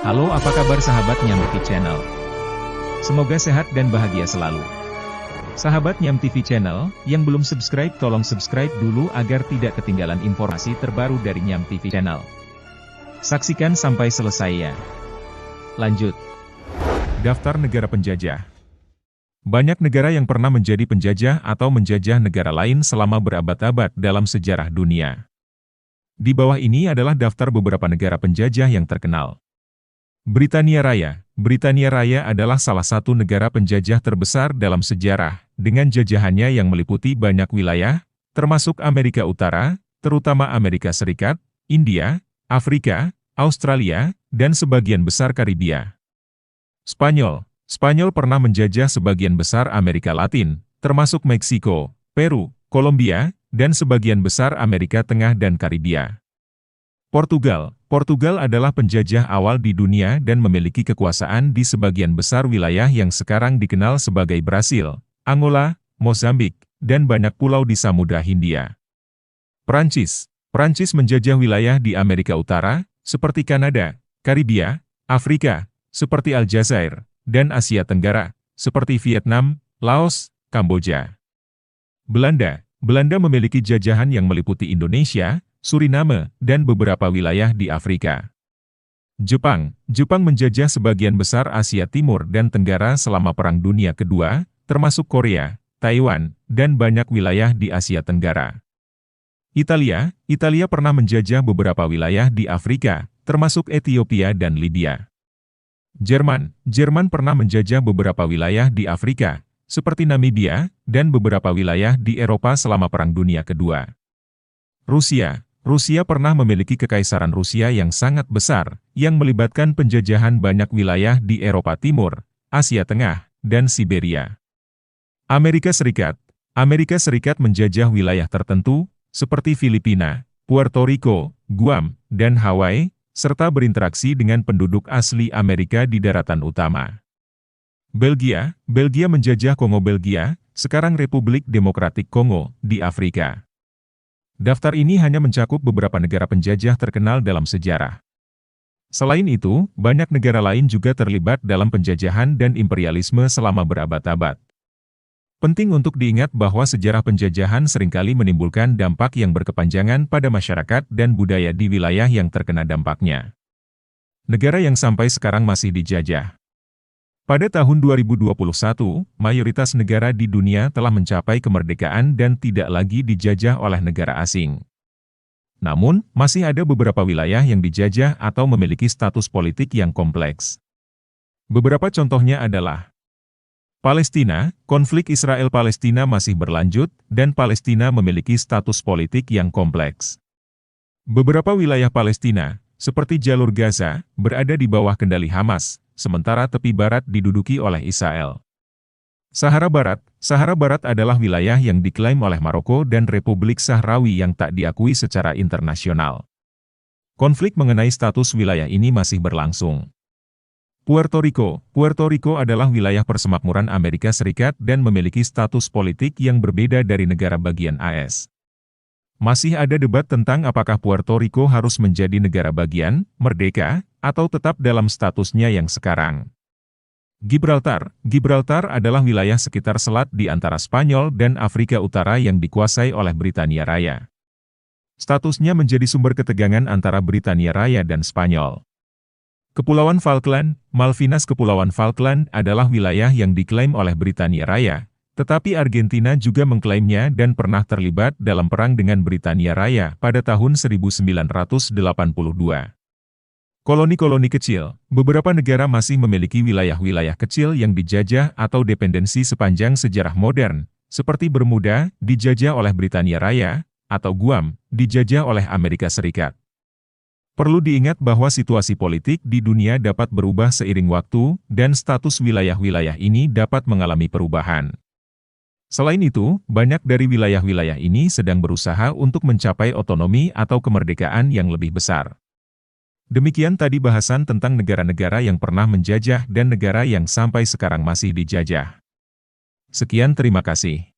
Halo, apa kabar sahabat Nyam TV Channel? Semoga sehat dan bahagia selalu. Sahabat Nyam TV Channel, yang belum subscribe tolong subscribe dulu agar tidak ketinggalan informasi terbaru dari Nyam TV Channel. Saksikan sampai selesai ya. Lanjut. Daftar negara penjajah. Banyak negara yang pernah menjadi penjajah atau menjajah negara lain selama berabad-abad dalam sejarah dunia. Di bawah ini adalah daftar beberapa negara penjajah yang terkenal. Britania Raya. Britania Raya adalah salah satu negara penjajah terbesar dalam sejarah, dengan jajahannya yang meliputi banyak wilayah, termasuk Amerika Utara, terutama Amerika Serikat, India, Afrika, Australia, dan sebagian besar Karibia. Spanyol. Spanyol pernah menjajah sebagian besar Amerika Latin, termasuk Meksiko, Peru, Kolombia, dan sebagian besar Amerika Tengah dan Karibia. Portugal. Portugal adalah penjajah awal di dunia dan memiliki kekuasaan di sebagian besar wilayah yang sekarang dikenal sebagai Brasil, Angola, Mozambik, dan banyak pulau di Samudra Hindia. Prancis. Prancis menjajah wilayah di Amerika Utara, seperti Kanada, Karibia, Afrika, seperti Aljazair, dan Asia Tenggara, seperti Vietnam, Laos, Kamboja. Belanda. Belanda memiliki jajahan yang meliputi Indonesia, Suriname, dan beberapa wilayah di Afrika. Jepang. Jepang menjajah sebagian besar Asia Timur dan Tenggara selama Perang Dunia Kedua, termasuk Korea, Taiwan, dan banyak wilayah di Asia Tenggara. Italia. Italia pernah menjajah beberapa wilayah di Afrika, termasuk Ethiopia dan Libya. Jerman. Jerman pernah menjajah beberapa wilayah di Afrika, seperti Namibia, dan beberapa wilayah di Eropa selama Perang Dunia Kedua. Rusia. Rusia pernah memiliki kekaisaran Rusia yang sangat besar, yang melibatkan penjajahan banyak wilayah di Eropa Timur, Asia Tengah, dan Siberia. Amerika Serikat. Amerika Serikat menjajah wilayah tertentu, seperti Filipina, Puerto Rico, Guam, dan Hawaii, serta berinteraksi dengan penduduk asli Amerika di daratan utama. Belgia. Belgia menjajah Kongo Belgia, sekarang Republik Demokratik Kongo, di Afrika. Daftar ini hanya mencakup beberapa negara penjajah terkenal dalam sejarah. Selain itu, banyak negara lain juga terlibat dalam penjajahan dan imperialisme selama berabad-abad. Penting untuk diingat bahwa sejarah penjajahan seringkali menimbulkan dampak yang berkepanjangan pada masyarakat dan budaya di wilayah yang terkena dampaknya. Negara yang sampai sekarang masih dijajah. Pada tahun 2021, mayoritas negara di dunia telah mencapai kemerdekaan dan tidak lagi dijajah oleh negara asing. Namun, masih ada beberapa wilayah yang dijajah atau memiliki status politik yang kompleks. Beberapa contohnya adalah Palestina. Konflik Israel-Palestina masih berlanjut, dan Palestina memiliki status politik yang kompleks. Beberapa wilayah Palestina, seperti jalur Gaza, berada di bawah kendali Hamas, sementara tepi barat diduduki oleh Israel. Sahara Barat. Sahara Barat adalah wilayah yang diklaim oleh Maroko dan Republik Sahrawi yang tak diakui secara internasional. Konflik mengenai status wilayah ini masih berlangsung. Puerto Rico. Puerto Rico adalah wilayah persemakmuran Amerika Serikat dan memiliki status politik yang berbeda dari negara bagian AS. Masih ada debat tentang apakah Puerto Rico harus menjadi negara bagian, merdeka, atau tetap dalam statusnya yang sekarang. Gibraltar. Gibraltar adalah wilayah sekitar selat di antara Spanyol dan Afrika Utara yang dikuasai oleh Britania Raya. Statusnya menjadi sumber ketegangan antara Britania Raya dan Spanyol. Kepulauan Falkland. Malvinas. Kepulauan Falkland adalah wilayah yang diklaim oleh Britania Raya, tetapi Argentina juga mengklaimnya dan pernah terlibat dalam perang dengan Britania Raya pada tahun 1982. Koloni-koloni kecil. Beberapa negara masih memiliki wilayah-wilayah kecil yang dijajah atau dependensi sepanjang sejarah modern, seperti Bermuda, dijajah oleh Britania Raya, atau Guam, dijajah oleh Amerika Serikat. Perlu diingat bahwa situasi politik di dunia dapat berubah seiring waktu, dan status wilayah-wilayah ini dapat mengalami perubahan. Selain itu, banyak dari wilayah-wilayah ini sedang berusaha untuk mencapai otonomi atau kemerdekaan yang lebih besar. Demikian tadi bahasan tentang negara-negara yang pernah menjajah dan negara yang sampai sekarang masih dijajah. Sekian, terima kasih.